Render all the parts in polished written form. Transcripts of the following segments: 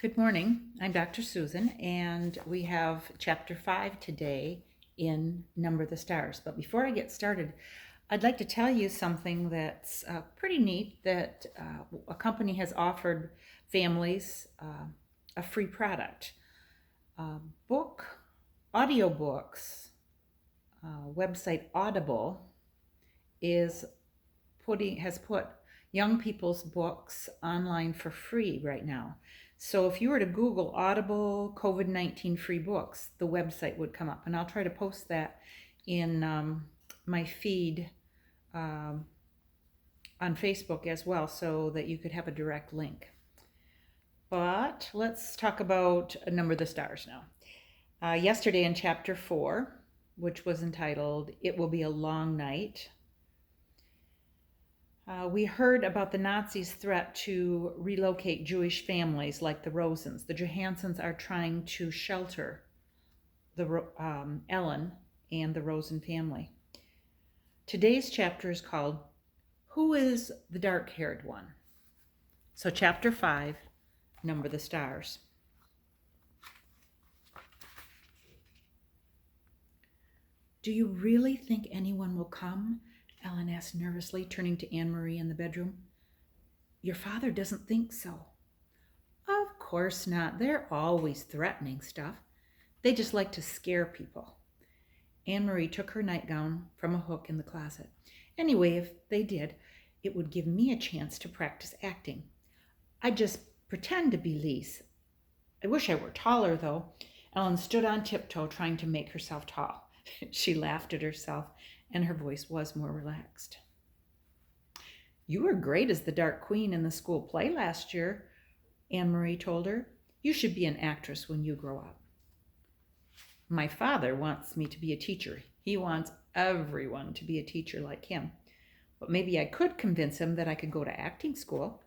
Good morning. I'm Dr. Susan, and we have Chapter 5 today in Number the Stars. But before I get started, I'd like to tell you something that's pretty neat that a company has offered families a free product. Book, audiobooks, website Audible has put young people's books online for free right now. So if you were to Google Audible COVID-19 free books, the website would come up. And I'll try to post that in my feed on Facebook as well so that you could have a direct link. But let's talk about Number the Stars now. Yesterday in Chapter 4, which was entitled, It Will Be a Long Night, we heard about the Nazis' threat to relocate Jewish families like the Rosens. The Johansons are trying to shelter Ellen and the Rosen family. Today's chapter is called, Who is the Dark-Haired One? So Chapter 5, Number the Stars. Do you really think anyone will come? Ellen asked nervously, turning to Anne-Marie in the bedroom. Your father doesn't think so. Of course not. They're always threatening stuff. They just like to scare people. Anne-Marie took her nightgown from a hook in the closet. Anyway, if they did, it would give me a chance to practice acting. I'd just pretend to be Lise. I wish I were taller, though. Ellen stood on tiptoe, trying to make herself tall. She laughed at herself, and her voice was more relaxed. You were great as the Dark Queen in the school play last year, Anne-Marie told her. You should be an actress when you grow up. My father wants me to be a teacher. He wants everyone to be a teacher like him. But maybe I could convince him that I could go to acting school.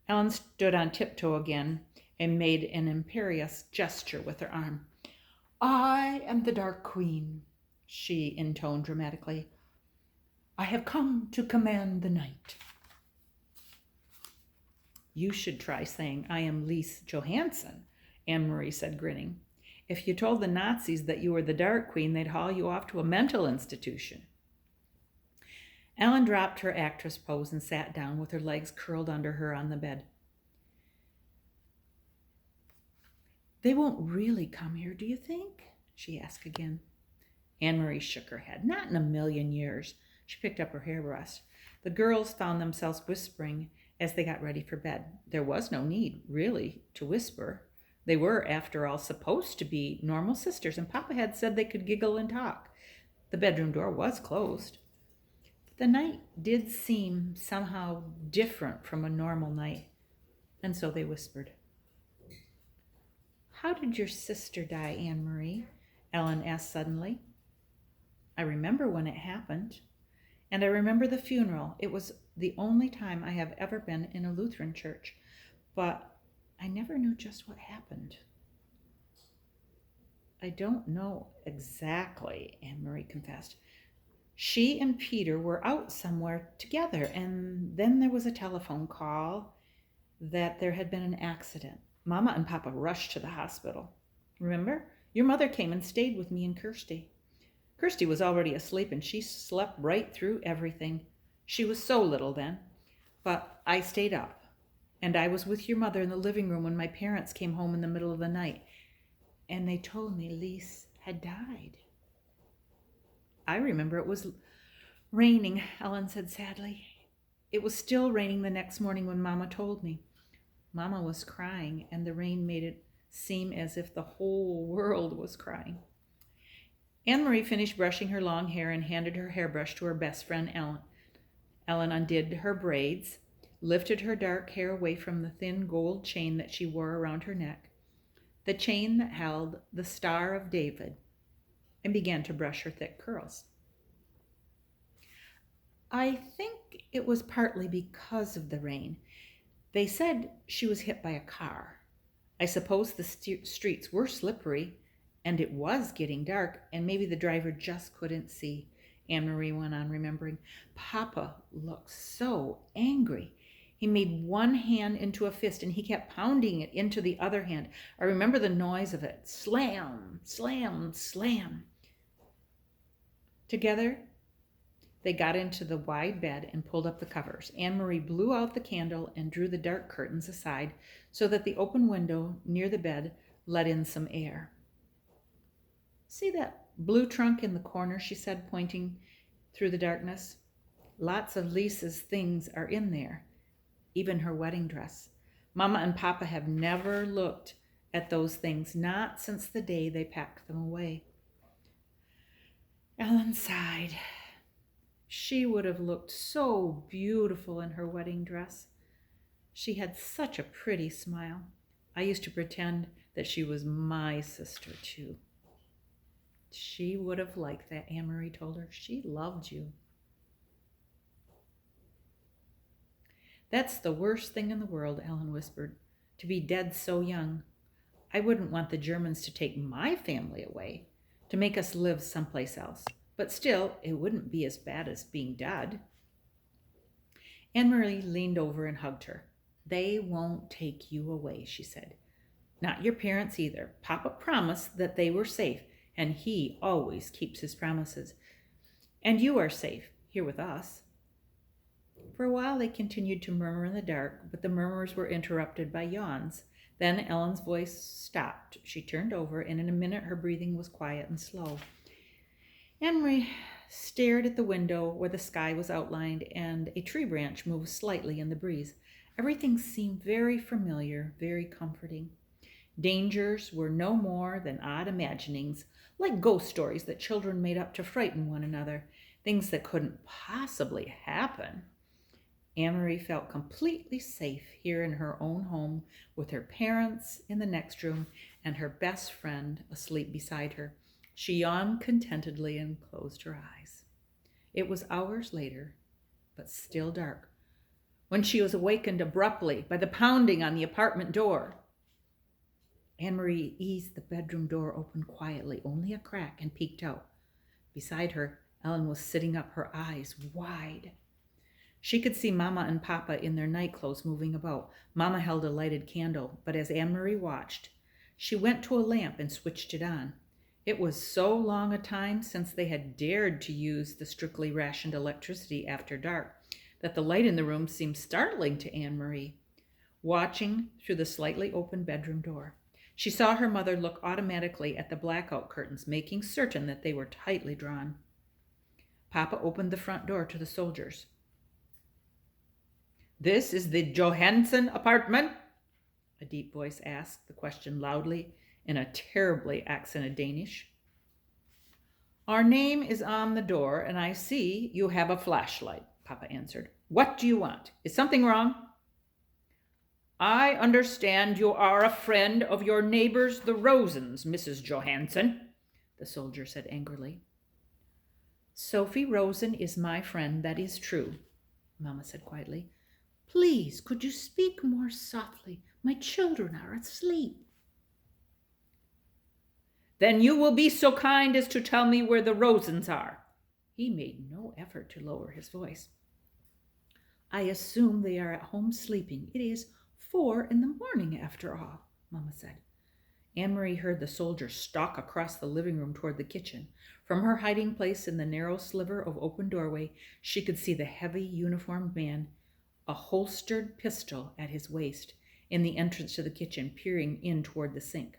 Ellen stood on tiptoe again and made an imperious gesture with her arm. I am the Dark Queen, she intoned dramatically. I have come to command the night. You should try saying, I am Lise Johansson, Anne-Marie said, grinning. If you told the Nazis that you were the Dark Queen, they'd haul you off to a mental institution. Ellen dropped her actress pose and sat down with her legs curled under her on the bed. They won't really come here, do you think? She asked again. Anne-Marie shook her head. Not in a million years. She picked up her hairbrush. The girls found themselves whispering as they got ready for bed. There was no need, really, to whisper. They were, after all, supposed to be normal sisters, and Papa had said they could giggle and talk. The bedroom door was closed. The night did seem somehow different from a normal night, and so they whispered. How did your sister die, Anne-Marie? Ellen asked suddenly. I remember when it happened, and I remember the funeral. It was the only time I have ever been in a Lutheran church, but I never knew just what happened. I don't know exactly, Anne-Marie confessed. She and Peter were out somewhere together, and then there was a telephone call that there had been an accident. Mama and Papa rushed to the hospital. Remember? Your mother came and stayed with me and Kirsty. Kirsty was already asleep, and she slept right through everything. She was so little then. But I stayed up, and I was with your mother in the living room when my parents came home in the middle of the night, and they told me Lise had died. I remember it was raining, Ellen said sadly. It was still raining the next morning when Mama told me. Mama was crying, and the rain made it seem as if the whole world was crying. Anne-Marie finished brushing her long hair and handed her hairbrush to her best friend, Ellen. Ellen undid her braids, lifted her dark hair away from the thin gold chain that she wore around her neck, the chain that held the Star of David, and began to brush her thick curls. I think it was partly because of the rain. They said she was hit by a car. I suppose the streets were slippery, and it was getting dark, and maybe the driver just couldn't see. Anne-Marie went on, remembering. Papa looked so angry. He made one hand into a fist and he kept pounding it into the other hand. I remember the noise of it. Slam, slam, slam. Together, they got into the wide bed and pulled up the covers. Anne-Marie blew out the candle and drew the dark curtains aside so that the open window near the bed let in some air. "See that blue trunk in the corner," she said, pointing through the darkness. "Lots of Lisa's things are in there, even her wedding dress. Mama and Papa have never looked at those things, not since the day they packed them away." Ellen sighed. She would have looked so beautiful in her wedding dress. She had such a pretty smile. I used to pretend that she was my sister, too. She would have liked that, Anne-Marie told her. She loved you. "That's the worst thing in the world," Ellen whispered, "to be dead so young. I wouldn't want the Germans to take my family away, to make us live someplace else. But still, it wouldn't be as bad as being dead." Anne-Marie leaned over and hugged her. "They won't take you away," she said. "Not your parents either. Papa promised that they were safe, and he always keeps his promises. And you are safe here with us." For a while they continued to murmur in the dark, but the murmurs were interrupted by yawns. Then Ellen's voice stopped. She turned over, and in a minute her breathing was quiet and slow. Anne-Marie stared at the window where the sky was outlined and a tree branch moved slightly in the breeze. Everything seemed very familiar, very comforting. Dangers were no more than odd imaginings, like ghost stories that children made up to frighten one another, things that couldn't possibly happen. Anne-Marie felt completely safe here in her own home with her parents in the next room and her best friend asleep beside her. She yawned contentedly and closed her eyes. It was hours later, but still dark, when she was awakened abruptly by the pounding on the apartment door. Anne-Marie eased the bedroom door open quietly, only a crack, and peeked out. Beside her, Ellen was sitting up, her eyes wide. She could see Mama and Papa in their nightclothes moving about. Mama held a lighted candle, but as Anne-Marie watched, she went to a lamp and switched it on. It was so long a time since they had dared to use the strictly rationed electricity after dark that the light in the room seemed startling to Anne-Marie. Watching through the slightly open bedroom door, she saw her mother look automatically at the blackout curtains, making certain that they were tightly drawn. Papa opened the front door to the soldiers. "This is the Johansen apartment?" a deep voice asked the question loudly in a terribly accented Danish. "Our name is on the door, and I see you have a flashlight," Papa answered. "What do you want? Is something wrong?" "I understand you are a friend of your neighbors, the Rosens, Mrs. Johansen," the soldier said angrily. "Sophie Rosen is my friend, that is true," Mama said quietly. "Please, could you speak more softly? My children are asleep." "Then you will be so kind as to tell me where the Rosens are." He made no effort to lower his voice. "I assume they are at home sleeping. It is 4 a.m. after all," Mama said. Anne-Marie heard the soldier stalk across the living room toward the kitchen. From her hiding place in the narrow sliver of open doorway, she could see the heavy uniformed man, a holstered pistol at his waist, in the entrance to the kitchen, peering in toward the sink.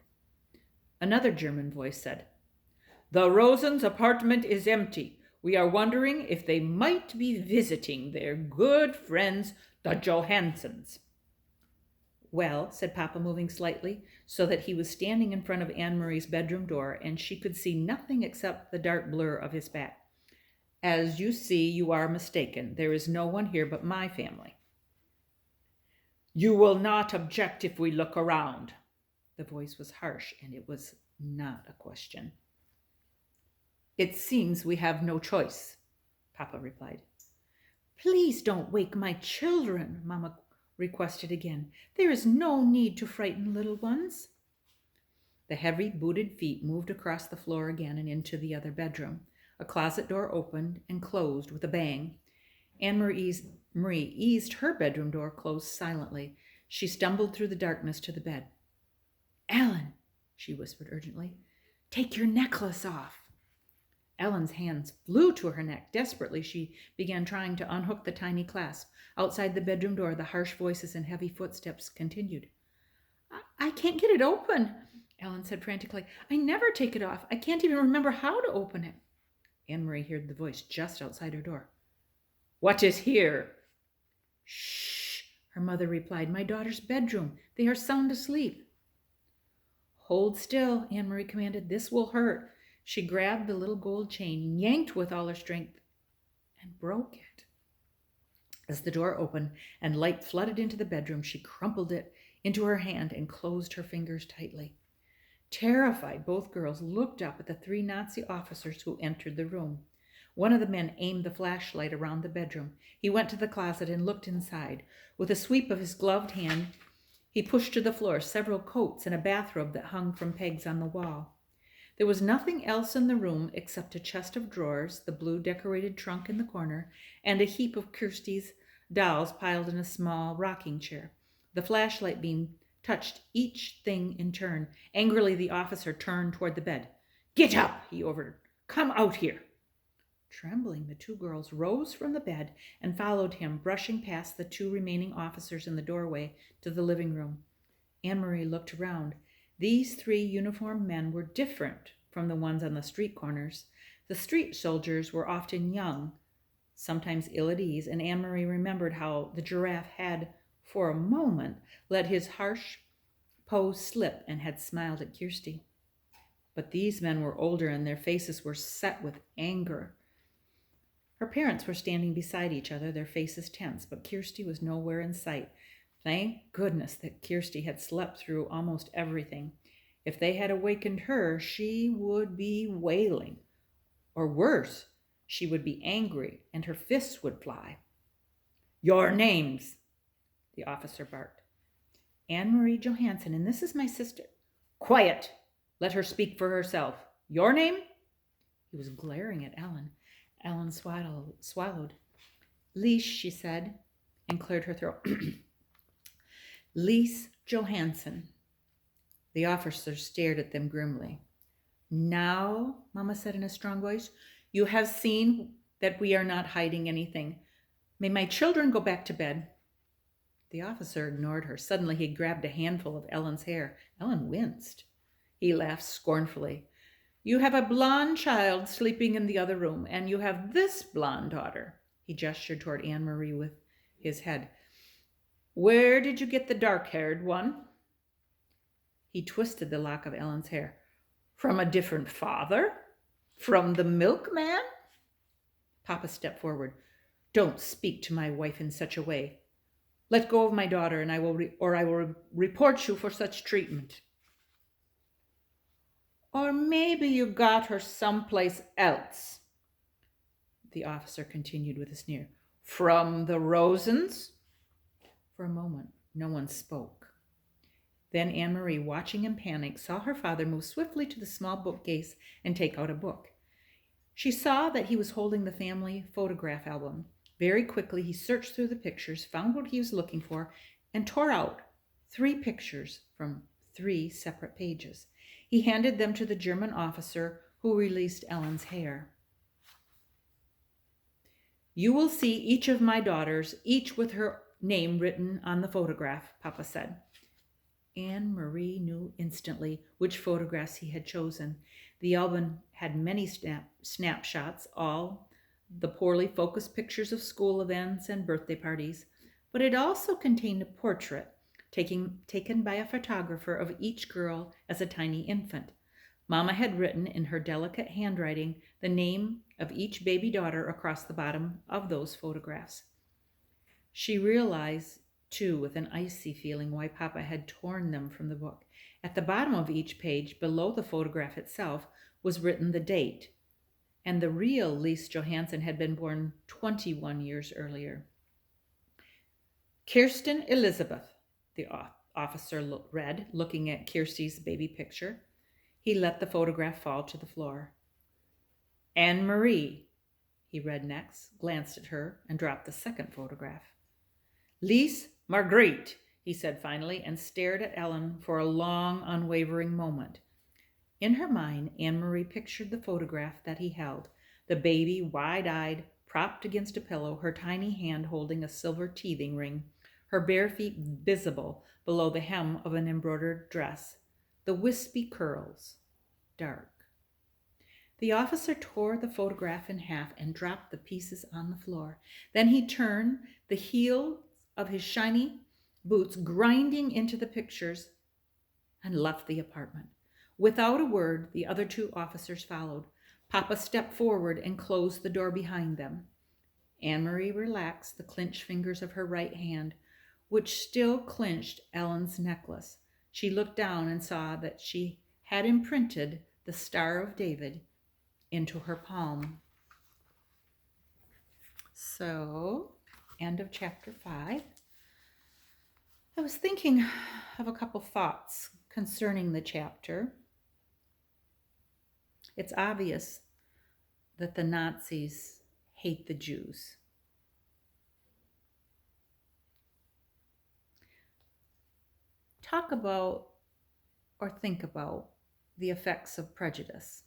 Another German voice said, "The Rosens' apartment is empty. We are wondering if they might be visiting their good friends, the Johansens." "Well," said Papa, moving slightly, so that he was standing in front of Anne-Marie's bedroom door, and she could see nothing except the dark blur of his back. "As you see, you are mistaken. There is no one here but my family." "You will not object if we look around." The voice was harsh, and it was not a question. "It seems we have no choice," Papa replied. "Please don't wake my children," Mama requested again. "There is no need to frighten little ones." The heavy booted feet moved across the floor again and into the other bedroom. A closet door opened and closed with a bang. Anne-Marie's Marie eased her bedroom door closed silently. She stumbled through the darkness to the bed. "Ellen," she whispered urgently, "take your necklace off." Ellen's hands flew to her neck. Desperately, she began trying to unhook the tiny clasp. Outside the bedroom door, the harsh voices and heavy footsteps continued. I can't get it open," Ellen said frantically. "I never take it off. I can't even remember how to open it." Anne-Marie heard the voice just outside her door. "What is here?" "Shh," her mother replied. "My daughter's bedroom. They are sound asleep." "Hold still," Anne-Marie commanded. "This will hurt." She grabbed the little gold chain, yanked with all her strength, and broke it. As the door opened and light flooded into the bedroom, she crumpled it into her hand and closed her fingers tightly. Terrified, both girls looked up at the 3 Nazi officers who entered the room. One of the men aimed the flashlight around the bedroom. He went to the closet and looked inside. With a sweep of his gloved hand, he pushed to the floor several coats and a bathrobe that hung from pegs on the wall. There was nothing else in the room except a chest of drawers, the blue decorated trunk in the corner, and a heap of Kirsty's dolls piled in a small rocking chair. The flashlight beam touched each thing in turn. Angrily, the officer turned toward the bed. "Get up," he ordered. "Come out here." Trembling, the 2 girls rose from the bed and followed him, brushing past the 2 remaining officers in the doorway to the living room. Anne-Marie looked around. These 3 uniformed men were different from the ones on the street corners. The street soldiers were often young, sometimes ill at ease, and Anne-Marie remembered how the giraffe had, for a moment, let his harsh pose slip and had smiled at Kirsty. But these men were older, and their faces were set with anger. Her parents were standing beside each other, their faces tense, but Kirsty was nowhere in sight. Thank goodness that Kirsty had slept through almost everything. If they had awakened her, she would be wailing. Or worse, she would be angry and her fists would fly. "Your names," the officer barked. "Anne-Marie Johansson, and this is my sister." "Quiet! Let her speak for herself. Your name?" He was glaring at Ellen. Ellen swallowed. "Lise," she said, and cleared her throat. "Lise Johansson." The officer stared at them grimly. "Now," Mama said in a strong voice, "you have seen that we are not hiding anything. May my children go back to bed?" The officer ignored her. Suddenly he grabbed a handful of Ellen's hair. Ellen winced. He laughed scornfully. "You have a blonde child sleeping in the other room, and you have this blonde daughter." He gestured toward Anne-Marie with his head. "Where did you get the dark-haired one?" He twisted the lock of Ellen's hair. "From a different father? From the milkman?" Papa stepped forward. "Don't speak to my wife in such a way. Let go of my daughter, and I will report you for such treatment." "Or maybe you got her someplace else," the officer continued with a sneer. "From the Rosens?" For a moment, no one spoke. Then Anne-Marie, watching in panic, saw her father move swiftly to the small bookcase and take out a book. She saw that he was holding the family photograph album. Very quickly, he searched through the pictures, found what he was looking for, and tore out 3 pictures from 3 separate pages. He handed them to the German officer who released Ellen's hair. "You will see each of my daughters, each with her name written on the photograph," Papa said. Anne-Marie knew instantly which photographs he had chosen. The album had many snapshots, all the poorly focused pictures of school events and birthday parties, but it also contained a portrait taken by a photographer of each girl as a tiny infant. Mama had written in her delicate handwriting the name of each baby daughter across the bottom of those photographs. She realized, too, with an icy feeling, why Papa had torn them from the book. At the bottom of each page, below the photograph itself, was written the date, and the real Lise Johansson had been born 21 years earlier. "Kirsten Elizabeth," the officer read, looking at Kirsty's baby picture. He let the photograph fall to the floor. "Anne-Marie," he read next, glanced at her, and dropped the second photograph. Lise Marguerite, he said finally, and stared at Ellen for a long, unwavering moment. In her mind, Anne-Marie pictured the photograph that he held, the baby, wide-eyed, propped against a pillow, her tiny hand holding a silver teething ring, her bare feet visible below the hem of an embroidered dress, the wispy curls, dark. The officer tore the photograph in half and dropped the pieces on the floor. Then he turned, the heel of his shiny boots grinding into the pictures, and left the apartment. Without a word, the other two officers followed. Papa stepped forward and closed the door behind them. Anne-Marie relaxed the clenched fingers of her right hand, which still clenched Ellen's necklace. She looked down and saw that she had imprinted the Star of David into her palm. So, end of chapter 5. I was thinking of a couple thoughts concerning the chapter. It's obvious that the Nazis hate the Jews. Talk about or think about the effects of prejudice.